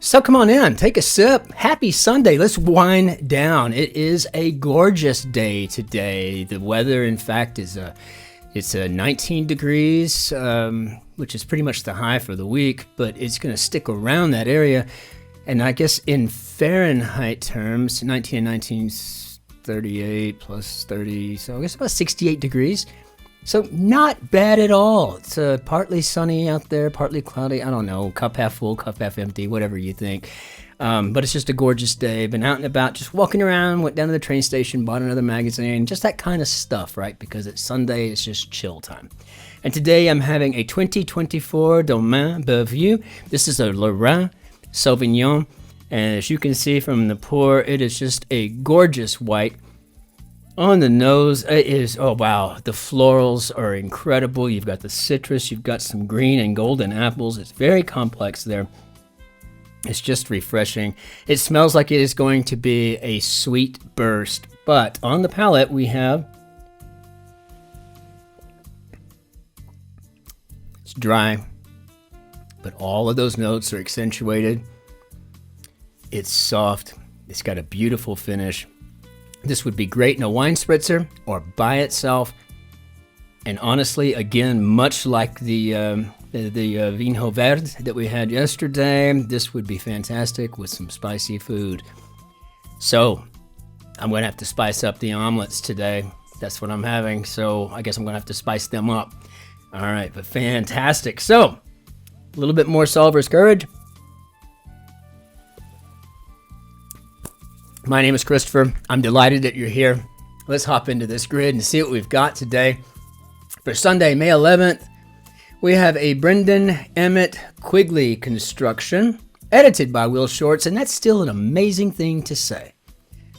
So come on in, take a sip. Happy Sunday. Let's wind down. It is a gorgeous day today. The weather, in fact, is it's 19 degrees, which is pretty much the high for the week, but it's going to stick around that area. And I guess in Fahrenheit terms, 19 and 19 is 38 plus 30, so I guess about 68 degrees. So not bad at all. It's partly sunny out there, partly cloudy. I don't know, cup half full, cup half empty, whatever you think. But it's just a gorgeous day. Been out and about, just walking around, went down to the train station, bought another magazine, just that kind of stuff, right? Because it's Sunday, it's just chill time. And today I'm having a 2024 Domaine Bellevue. This is a Lorraine Sauvignon. And as you can see from the pour, it is just a gorgeous white. On the nose, it is, oh wow, the florals are incredible. You've got the citrus, you've got some green and golden apples. It's very complex there. It's just refreshing. It smells like it is going to be a sweet burst. But on the palate, we have, it's dry, but all of those notes are accentuated. It's soft. It's got a beautiful finish. This would be great in a wine spritzer or by itself. And honestly, again, much like the Vino Verde that we had yesterday, this would be fantastic with some spicy food. So I'm going to have to spice up the omelets today. That's what I'm having. So I guess I'm going to have to spice them up. All right, but fantastic. So a little bit more Solver's Courage. My name is Christopher. I'm delighted that you're here. Let's hop into this grid and see what we've got today. For Sunday, May 11th, we have a Brendan Emmett Quigley construction, edited by Will Shorts, and that's still an amazing thing to say.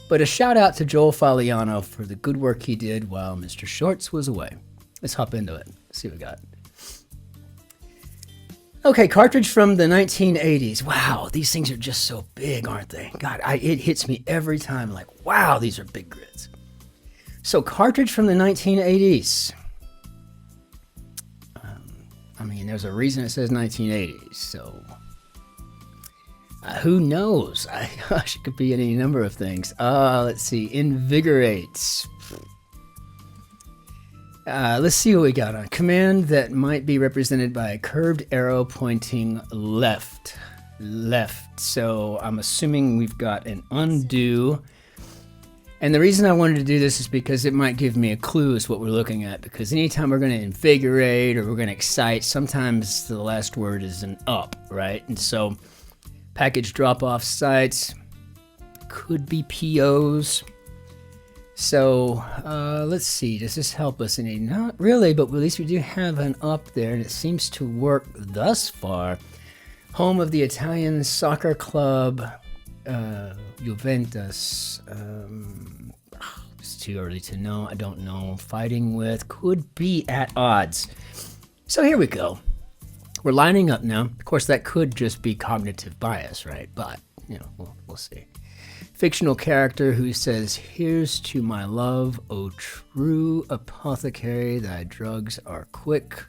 But a shout out to Joel Faliano for the good work he did while Mr. Shorts was away. Let's hop into it. See what we got. Okay, cartridge from the 1980s. Wow, these things are just so big, aren't they? God, it hits me every time like, wow, these are big grids. So cartridge from the 1980s. I mean, there's a reason it says 1980s, so who knows? Gosh, it could be any number of things. Let's see, invigorates. Let's see what we got on command that might be represented by a curved arrow pointing left. So I'm assuming we've got an undo. And the reason I wanted to do this is because it might give me a clue as what we're looking at. Because anytime we're going to invigorate or we're going to excite, sometimes the last word is an up, right? And so package drop-off sites could be POs. So let's see, does this help us any? Not really, but at least we do have an up there, and it seems to work thus far. Home of the Italian soccer club, Juventus. It's too early to know. I don't know. Fighting with, could be at odds. So here we go. We're lining up now. Of course, that could just be cognitive bias, right? But, you know, we'll see. Fictional character who says, "Here's to my love, O true apothecary, thy drugs are quick."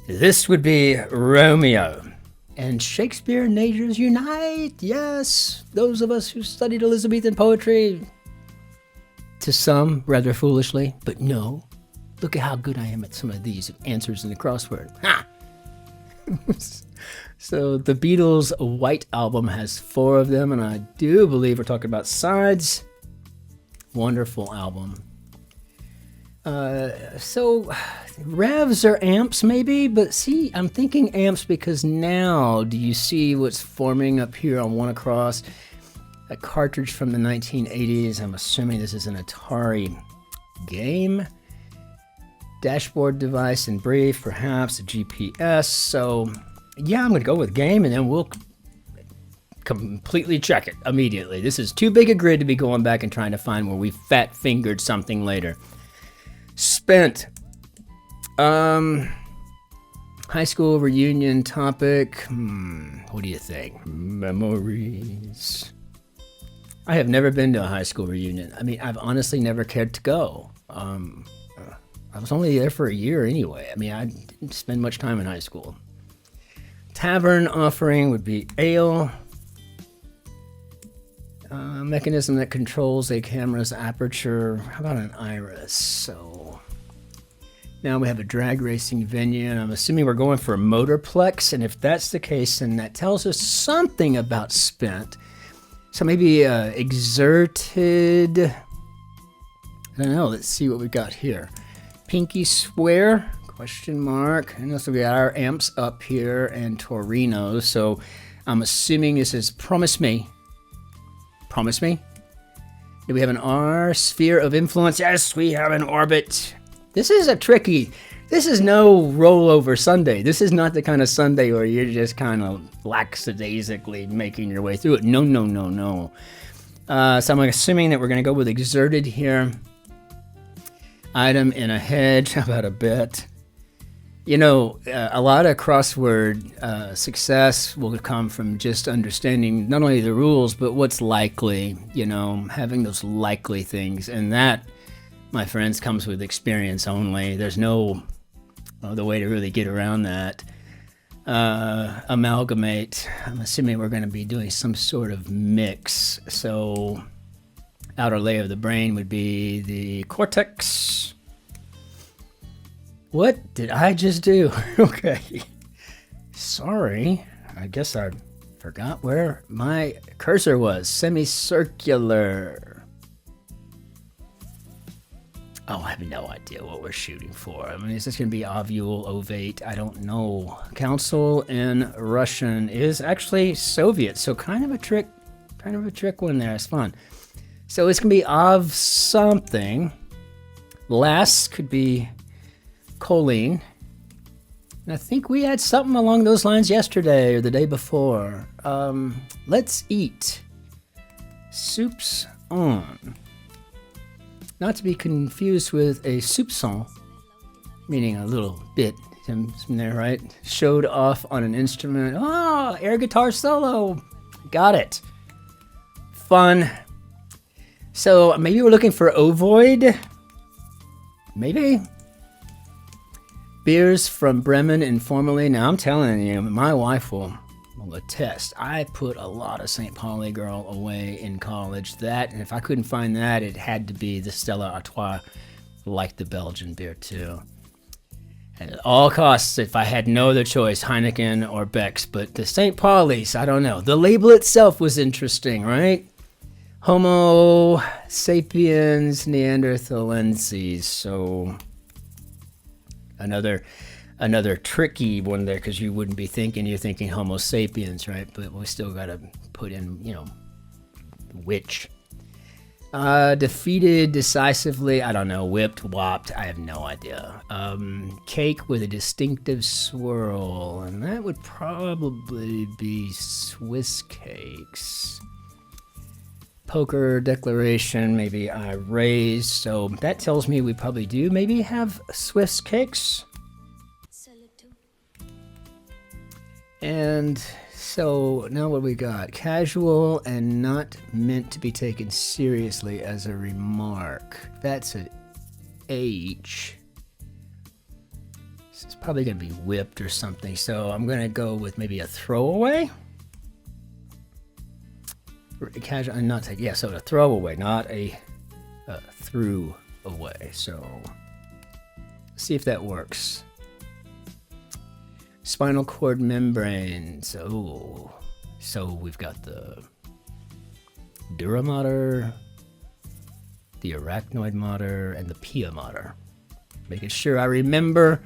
This would be Romeo. And Shakespeare and natures unite. Yes, those of us who studied Elizabethan poetry. To some, rather foolishly, but no. Look at how good I am at some of these answers in the crossword. Ha! So the Beatles' White Album has 4 of them, and I do believe we're talking about sides. Wonderful album. So revs or amps maybe, but see, I'm thinking amps because now do you see what's forming up here on one across? A cartridge from the 1980s. I'm assuming this is an Atari game. Dashboard device in brief, perhaps a GPS. So yeah, I'm going to go with game, and then we'll completely check it immediately. This is too big a grid to be going back and trying to find where we fat-fingered something later. Spent. High school reunion topic. What do you think? Memories. I have never been to a high school reunion. I mean, I've honestly never cared to go. I was only there for a year anyway. I mean, I didn't spend much time in high school. Tavern offering would be ale. Mechanism that controls a camera's aperture. How about an iris? So now we have a drag racing venue, and I'm assuming we're going for a motorplex. And if that's the case, then that tells us something about spent. So maybe exerted. I don't know. Let's see what we got here. Pinky swear? Question mark. And also we got our amps up here and Torino. So I'm assuming this is promise me. Promise me. Do we have an R? Sphere of influence? Yes, we have an orbit. This is a tricky. This is no rollover Sunday. This is not the kind of Sunday where you're just kind of lackadaisically making your way through it. No, no, no, no. So I'm assuming that we're going to go with exerted here. Item in a hedge. How about a bet? You know, a lot of crossword success will come from just understanding not only the rules, but what's likely, you know, having those likely things. And that, my friends, comes with experience only. There's no other way to really get around that. Amalgamate. I'm assuming we're going to be doing some sort of mix. So outer layer of the brain would be the cortex. What did I just do? Okay. Sorry. I guess I forgot where my cursor was. Semicircular. Oh, I have no idea what we're shooting for. I mean, is this going to be ovule, ovate? I don't know. Council in Russian is actually Soviet, so kind of a trick one there. It's fun. So it's going to be of something. Last could be choline. And I think we had something along those lines yesterday or the day before. Let's eat. Soups on. Not to be confused with a soupçon, meaning a little bit from there, right? Showed off on an instrument. Oh, air guitar solo. Got it. Fun. So maybe we're looking for ovoid. Maybe. Beers from Bremen informally. Now I'm telling you, my wife will attest. I put a lot of St. Pauli Girl away in college. That, and if I couldn't find that, it had to be the Stella Artois, like the Belgian beer too. And at all costs, if I had no other choice, Heineken or Beck's. But the St. Pauli's, I don't know. The label itself was interesting, right? Homo sapiens neanderthalensis. So another tricky one there, because you wouldn't be thinking, you're thinking Homo sapiens, right? But we still got to put in, you know, which. Defeated decisively, I don't know, whipped, whopped, I have no idea. Cake with a distinctive swirl, and that would probably be Swiss cakes. Poker declaration, maybe I raised, so that tells me we probably do maybe have Swiss cakes. And so now what we got? Casual and not meant to be taken seriously as a remark. That's an H. This is probably going to be whipped or something, so I'm going to go with maybe a throwaway. Casual and not take, yeah, so a throwaway, not a threw away. So let's see if that works. Spinal cord membranes. Oh, so we've got the dura mater, the arachnoid mater, and the pia mater. Making sure I remember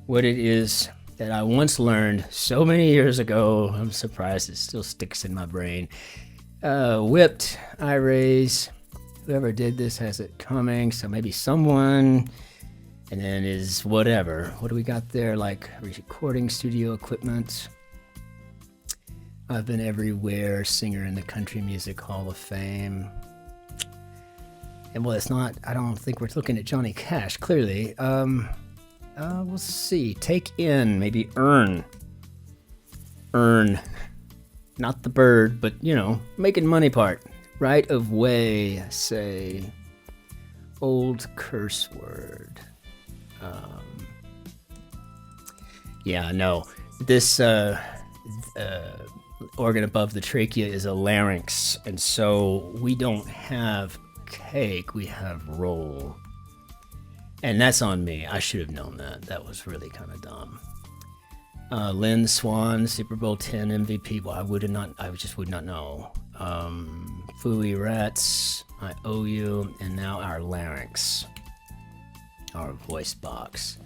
what it is that I once learned so many years ago. I'm surprised it still sticks in my brain. Whipped, I raise. Whoever did this has it coming, so maybe someone. And then is whatever. What do we got there? Like recording studio equipment. I've been everywhere. Singer in the Country Music Hall of Fame. And well, it's not. I don't think we're looking at Johnny Cash. Clearly. We'll see. Take in. Maybe earn. Earn. Not the bird, but, you know, making money part. Right of way, say. Old curse word. Yeah, no. This organ above the trachea is a larynx, and so we don't have cake, we have roll. And that's on me. I should have known that. That was really kind of dumb. Lynn Swan, Super Bowl 10 MVP. Well, I just would not know. Fooey Rats, I owe you, and now our larynx, our voice box.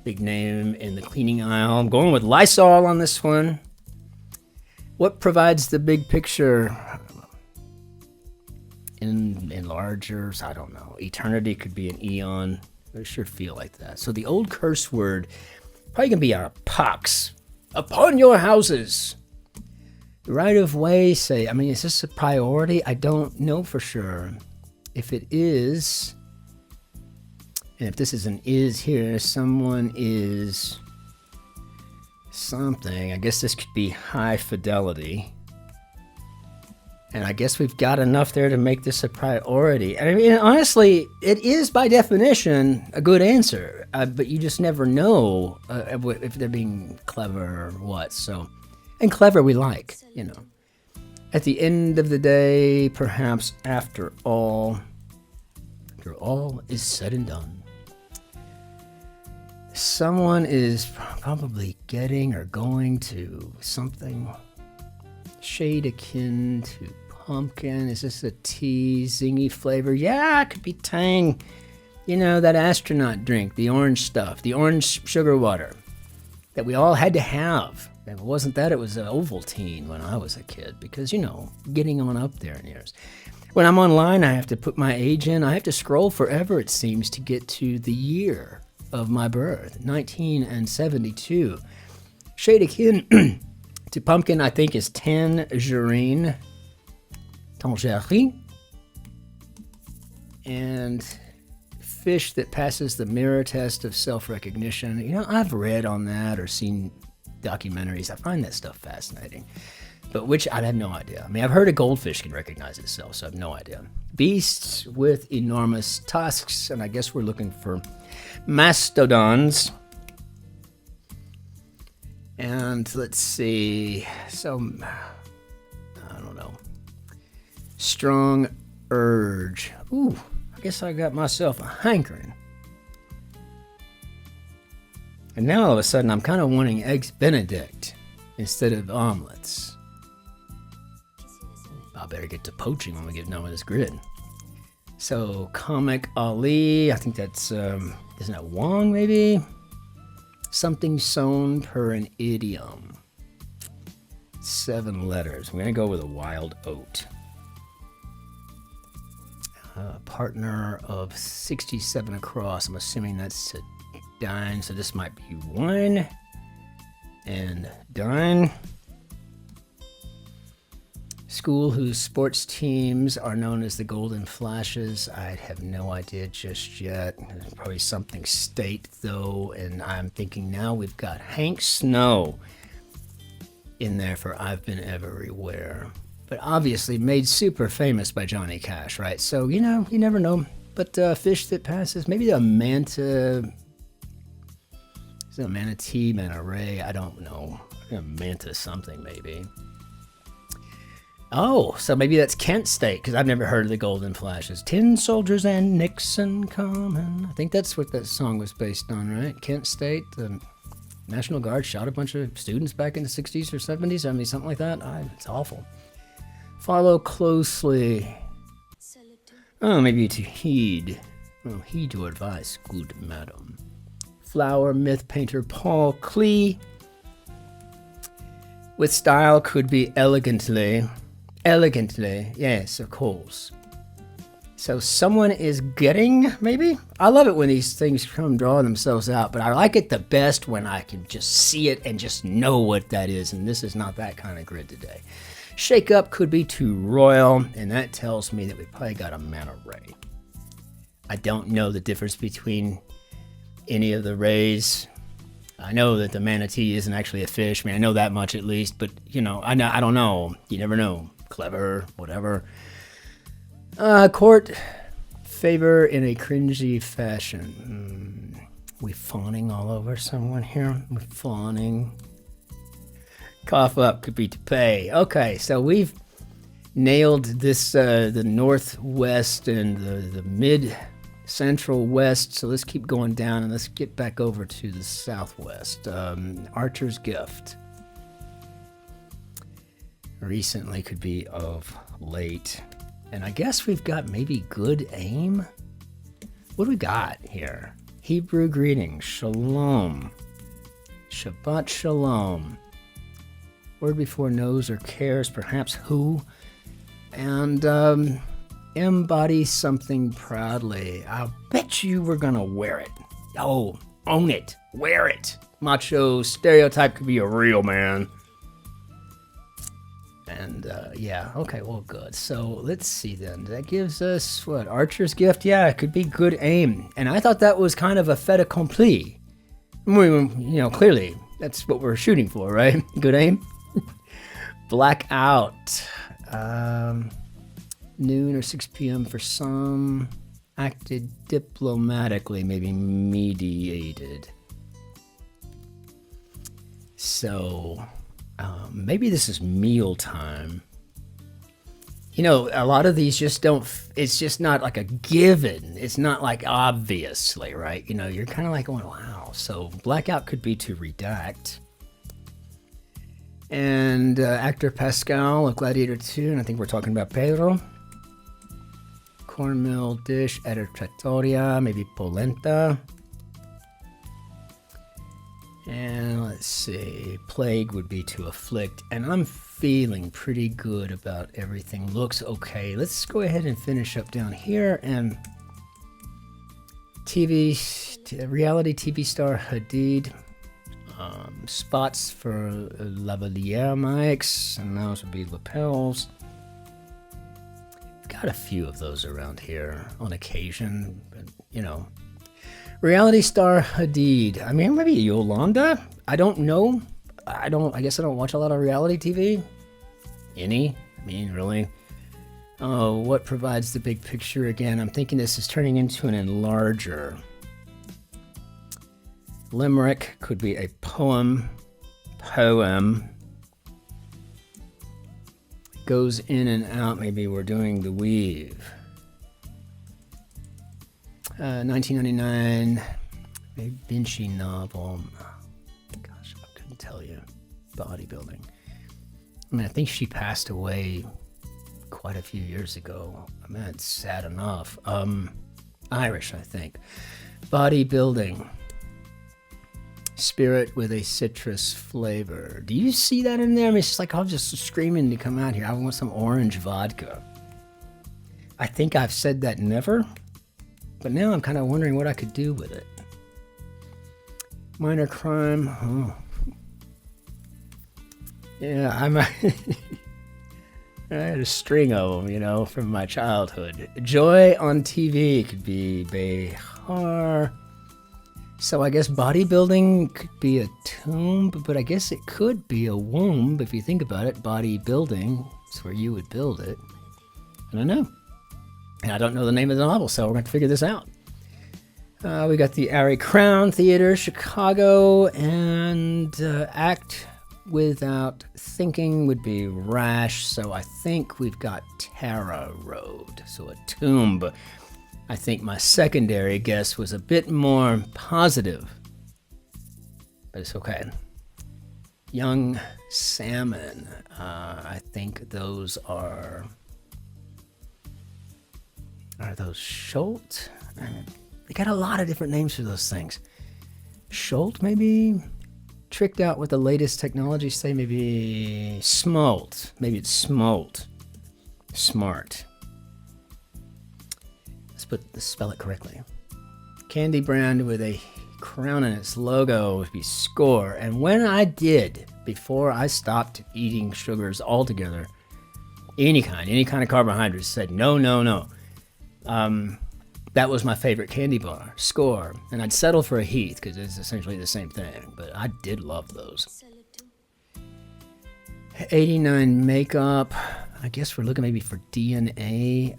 Big name in the cleaning aisle. I'm going with Lysol on this one. What provides the big picture? Enlargers, I don't know. Eternity could be an eon. I sure feel like that. So the old curse word probably gonna be our pox. Upon your houses. Right of way, say, I mean, is this a priority? I don't know for sure. If it is, and if this is an is here, someone is something. I guess this could be high fidelity. And I guess we've got enough there to make this a priority. I mean, honestly, it is by definition a good answer, but you just never know if they're being clever or what. So, and clever we like, you know. At the end of the day, perhaps after all is said and done, someone is probably getting or going to something shade akin to pumpkin. Is this a tea, zingy flavor? Yeah, it could be tang. You know, that astronaut drink, the orange stuff, the orange sugar water that we all had to have. If it wasn't that, it was an Ovaltine when I was a kid because, you know, getting on up there in years. When I'm online, I have to put my age in. I have to scroll forever, it seems, to get to the year of my birth, 1972. Shade akin to pumpkin, I think, is tangerine. Tangerine. And fish that passes the mirror test of self-recognition. You know, I've read on that or seen documentaries. I find that stuff fascinating. But which, I have no idea. I mean, I've heard a goldfish can recognize itself, so I have no idea. Beasts with enormous tusks, and I guess we're looking for mastodons. And let's see, so, I don't know. Strong urge. Ooh, I guess I got myself a hankering. And now all of a sudden I'm kind of wanting eggs Benedict instead of omelets. I better get to poaching when we get done with this grid. So, Comic Ali, I think that's, isn't that Wong maybe? Something sewn per an idiom. 7 letters. We're going to go with a wild oat. Partner of 67 across. I'm assuming that's a dine, so this might be wine and dine. School whose sports teams are known as the Golden Flashes. I have no idea just yet. There's probably something state, though, and I'm thinking now we've got Hank Snow in there for I've Been Everywhere. But obviously made super famous by Johnny Cash, right? So, you know, you never know. But fish that passes, maybe the manta... Is it a manatee, manta ray? I don't know. A manta something, maybe. Oh, so maybe that's Kent State, because I've never heard of the Golden Flashes. Tin soldiers and Nixon coming. I think that's what that song was based on, right? Kent State, the National Guard shot a bunch of students back in the 60s or 70s. I mean, something like that. It's awful. Follow closely. Oh, maybe to heed. Oh, heed your advice, good madam. Flower myth painter Paul Klee. With style could be elegantly. Elegantly, yes, of course. So someone is getting, maybe? I love it when these things come drawing themselves out, but I like it the best when I can just see it and just know what that is, and this is not that kind of grid today. Shake up could be too royal, and that tells me that we probably got a manta ray. I don't know the difference between any of the rays. I know that the manatee isn't actually a fish. I mean, I know that much at least, but, you know, I don't know. You never know. Clever, whatever. Court favor in a cringy fashion. We fawning all over someone here. We fawning. Cough up could be to pay. Okay, so we've nailed this, the northwest and the mid-central west. So let's keep going down and let's get back over to the southwest. Archer's gift. Recently could be of late. And I guess we've got maybe good aim. What do we got here? Hebrew greeting, shalom. Shabbat shalom. Word before knows or cares, perhaps who. And embody something proudly. I'll bet you we're gonna wear it. Oh, own it. Wear it. Macho stereotype could be a real man. And yeah, okay, well, good. So let's see then. That gives us what? Archer's gift? Yeah, it could be good aim. And I thought that was kind of a fait accompli. Clearly, that's what we're shooting for, right? Good aim. Blackout. Noon or 6 p.m. for some. Acted diplomatically, maybe mediated. So maybe this is mealtime. A lot of these just don't, it's just not like a given. It's not like obviously, right? You're kind of like going, wow. So blackout could be to redact. And actor Pascal of Gladiator 2, and I think we're talking about Pedro. Cornmeal dish, at a trattoria, maybe polenta. And let's see, plague would be to afflict. And I'm feeling pretty good about everything. Looks okay. Let's go ahead and finish up down here. And reality TV star Hadid. Spots for lavalier mics, and those would be lapels. Got a few of those around here on occasion, but reality star Hadid. I mean, maybe Yolanda. I don't know. I guess I don't watch a lot of reality TV. Really. Oh, what provides the big picture again? I'm thinking this is turning into an enlarger. Limerick could be a poem. Goes in and out. Maybe we're doing the weave. 1999, a Vinci novel. Gosh, I couldn't tell you. Bodybuilding. I think she passed away quite a few years ago. It's sad enough. Irish, I think. Bodybuilding. Spirit with a citrus flavor. Do you see that in there? It's just like I'm just screaming to come out here. I want some orange vodka. I think I've said that never, but now I'm kind of wondering what I could do with it. Minor crime. Oh. Yeah, I had a string of them, from my childhood. Joy on TV could be Behar. So I guess bodybuilding could be a tomb, but I guess it could be a womb if you think about it. Bodybuilding is where you would build it. I don't know. And I don't know the name of the novel, so we're going to figure this out. We got the Ari Crown Theater, Chicago, and act without thinking would be rash. So I think we've got Tara Road, so a tomb. I think my secondary guess was a bit more positive, but it's okay. Young salmon. I think those are those Schult? They got a lot of different names for those things. Schult, maybe? Tricked out with the latest technology, say maybe smolt. Maybe it's smolt. Smart. Let's spell it correctly. Candy brand with a crown in its logo would be Score. And when I did, before I stopped eating sugars altogether, any kind of carbohydrates, said no. That was my favorite candy bar, Score. And I'd settle for a Heath because it's essentially the same thing, but I did love those. 89 makeup. I guess we're looking maybe for DNA.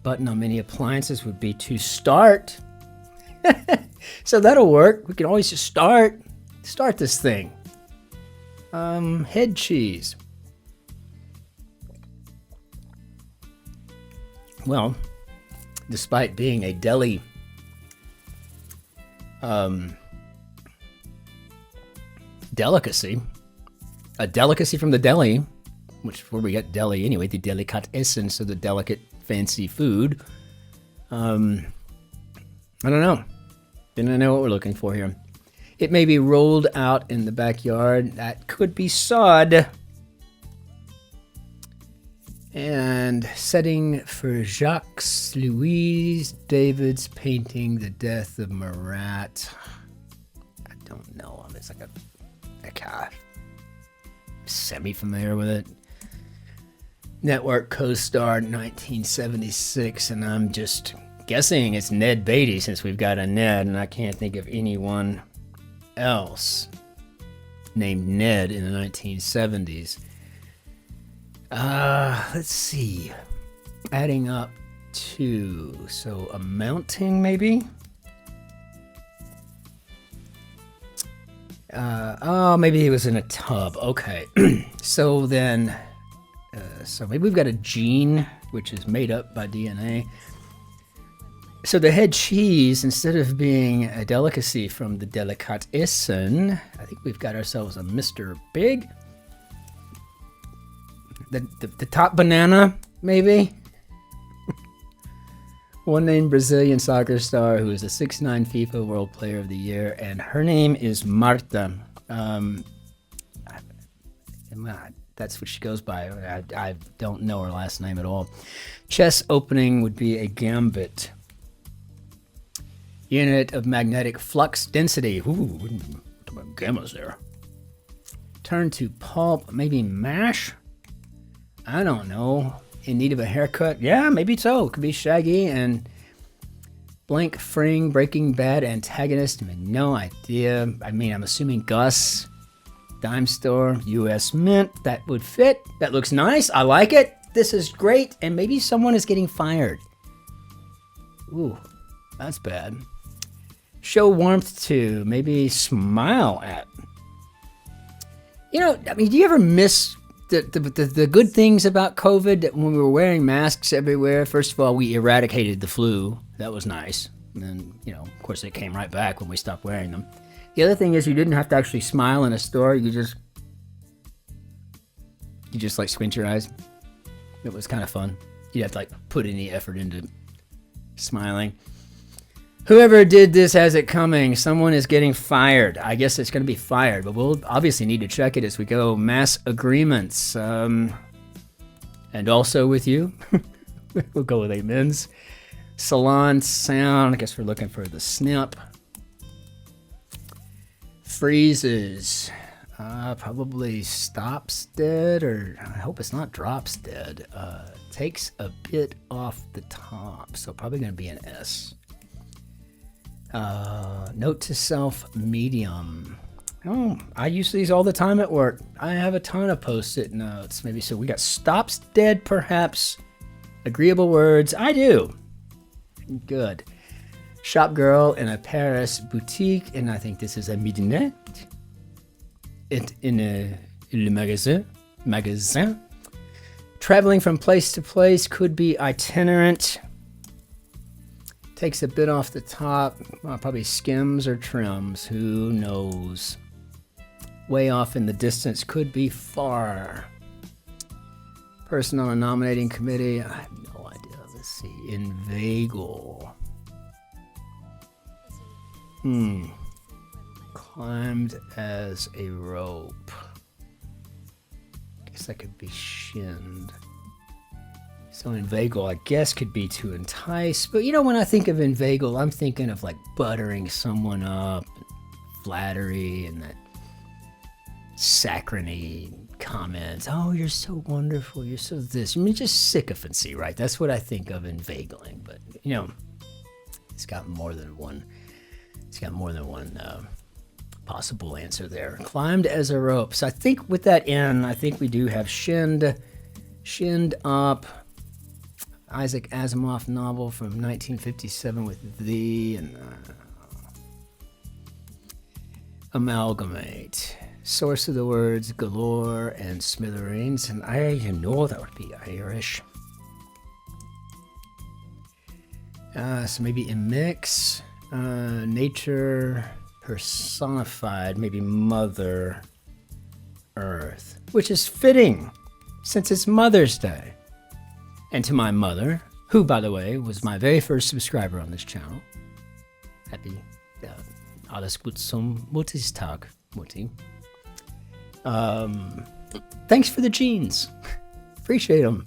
Button on many appliances would be to start. So that'll work. We can always just start this thing. Head cheese. Well, despite being a deli delicacy, a delicacy from the deli, which is where we get deli anyway, the delicatessen, so the delicate fancy food. I don't know. Didn't know what we're looking for here. It may be rolled out in the backyard. That could be sod. And setting for Jacques Louis David's painting, The Death of Marat. I don't know. It's like a semi-familiar with it. Network co-star 1976, and I'm just guessing it's Ned Beatty since we've got a Ned, and I can't think of anyone else named Ned in the 1970s. Let's see. Adding up to, so a mounting maybe? Maybe he was in a tub. Okay. So then, so maybe we've got a gene, which is made up by DNA. So the head cheese, instead of being a delicacy from the delicatessen, I think we've got ourselves a Mr. Big. The top banana, maybe? One named Brazilian soccer star who is a 6'9" FIFA World Player of the Year, and her name is Marta. That's what she goes by. I don't know her last name at all. Chess opening would be a gambit. Unit of magnetic flux density. Ooh, gamma's there. Turn to pulp, maybe mash? I don't know. In need of a haircut? Yeah, maybe so. It could be Shaggy and blank Fring, Breaking Bad antagonist. I mean, no idea. I mean, I'm assuming Gus. Dime store, U.S. Mint. That would fit. That looks nice. I like it. This is great. And maybe someone is getting fired. Ooh, that's bad. Show warmth to. Maybe smile at. You know, I mean, do you ever miss the good things about COVID? That when we were wearing masks everywhere, first of all, we eradicated the flu. That was nice. And then, you know, of course, it came right back when we stopped wearing them. The other thing is you didn't have to actually smile in a store. You just like squint your eyes. It was kind of fun. You have to like put any effort into smiling. Whoever did this has it coming. Someone is getting fired. I guess it's going to be fired, but we'll obviously need to check it as we go. Mass agreements. And also with you. We'll go with amens. Salon sound. I guess we're looking for the snip. Freezes. Probably stops dead, or I hope it's not drops dead. Takes a bit off the top, so probably going to be an S. Note to self, medium. Oh, I use these all the time at work. I have a ton of post-it notes. Maybe so. We got stops dead, perhaps. Agreeable words. I do. Good. Shop girl in a Paris boutique, and I think this is a midinette. In le magasin. Traveling from place to place could be itinerant. Takes a bit off the top. Probably skims or trims. Who knows? Way off in the distance could be far. Person on a nominating committee. I have no idea. Let's see. Inveigle. Climbed as a rope. Guess that could be shinned. So inveigle, I guess, could be to entice. But you know, when I think of inveigle, I'm thinking of like buttering someone up, flattery, and that saccharine comments. Oh, you're so wonderful. You're so this. I mean, just sycophancy, right? That's what I think of inveigling. But you know, it's got more than one. It's got more than one possible answer there. Climbed as a rope. So I think with that in, I think we do have shinned up. Isaac Asimov novel from 1957 with the and amalgamate. Source of the words galore and smithereens, and I know that would be Irish. So maybe a mix. Nature personified, maybe Mother Earth, which is fitting since it's Mother's Day. And to my mother, who, by the way, was my very first subscriber on this channel. Happy alles gut zum Muttertag, Mutti. Thanks for the jeans. Appreciate them.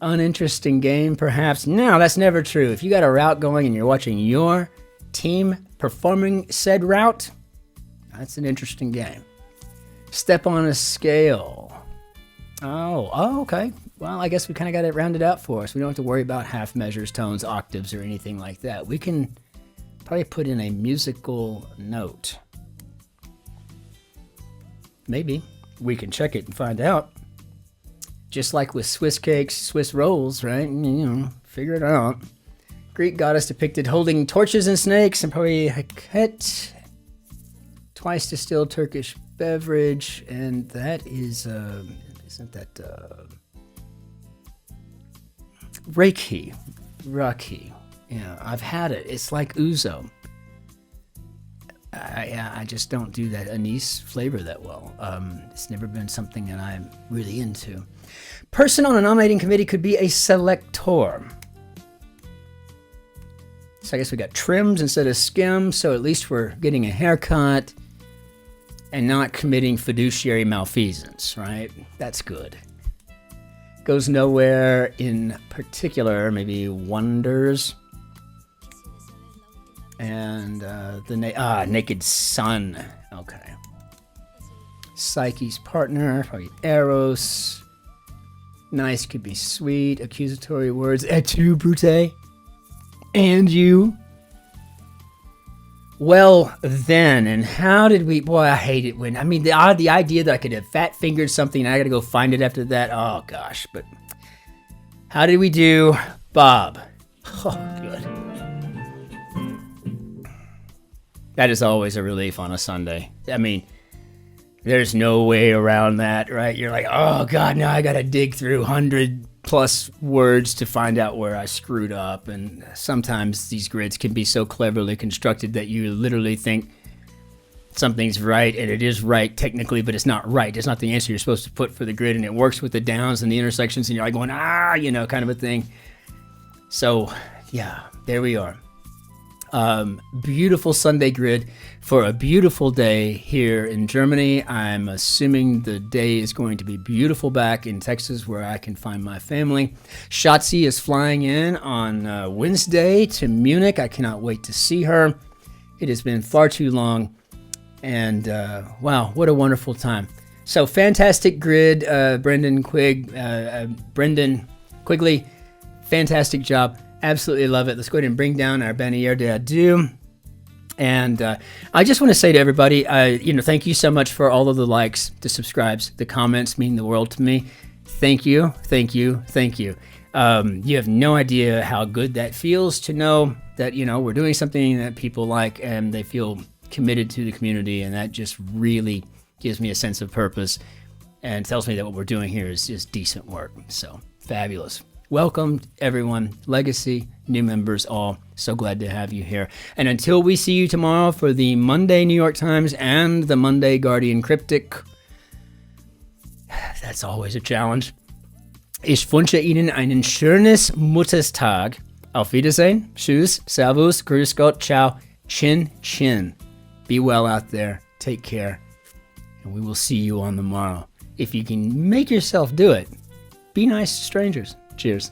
Uninteresting game, perhaps. No, that's never true. If you got a route going and you're watching your team performing said route, that's an interesting game. Step on a scale. Oh, okay. Well, I guess we kind of got it rounded out for us. We don't have to worry about half measures, tones, octaves, or anything like that. We can probably put in a musical note. Maybe. We can check it and find out. Just like with Swiss cakes, Swiss rolls, right? Figure it out. Greek goddess depicted holding torches and snakes, and probably Heket. Twice distilled Turkish beverage, and that is, isn't that, Reiki. Yeah, I've had it. It's like ouzo. I just don't do that anise flavor that well. It's never been something that I'm really into. Person on a nominating committee could be a selector. So I guess we got trims instead of skims, so at least we're getting a haircut and not committing fiduciary malfeasance, right? That's good. Goes nowhere in particular, maybe wonders. And the naked sun. Okay. Psyche's partner, probably Eros. Nice could be sweet. Accusatory words. Et tu, Brute? And you? Well, then, and how did we... Boy, I hate it when... the idea that I could have fat-fingered something and I gotta go find it after that. Oh, gosh. But how did we do, Bob? Oh, good. That is always a relief on a Sunday. There's no way around that, right? You're like, oh, God, now I got to dig through 100+ words to find out where I screwed up. And sometimes these grids can be so cleverly constructed that you literally think something's right, and it is right technically, but it's not right. It's not the answer you're supposed to put for the grid, and it works with the downs and the intersections, and you're like going, kind of a thing. So, yeah, there we are. Beautiful Sunday grid for a beautiful day here in Germany. I'm assuming the day is going to be beautiful back in Texas where I can find my family. Shotzi is flying in on Wednesday to Munich. I cannot wait to see her. It has been far too long, and wow, what a wonderful time. So fantastic grid, Brendan Quigley, fantastic job. Absolutely love it. Let's go ahead and bring down our Bannière d'Adieu. And I just want to say to everybody, thank you so much for all of the likes, the subscribes, the comments mean the world to me. Thank you, thank you, thank you. You have no idea how good that feels to know that, we're doing something that people like and they feel committed to the community, and that just really gives me a sense of purpose and tells me that what we're doing here is just decent work. So, fabulous. Welcome, everyone. Legacy, new members, all. So glad to have you here. And until we see you tomorrow for the Monday New York Times and the Monday Guardian Cryptic, that's always a challenge. Ich wünsche Ihnen einen schönes Mutterstag. Auf Wiedersehen. Tschüss. Servus. Grüß Gott. Ciao. Cin-Cin. Be well out there. Take care. And we will see you on the morrow. If you can make yourself do it, be nice to strangers. Cheers.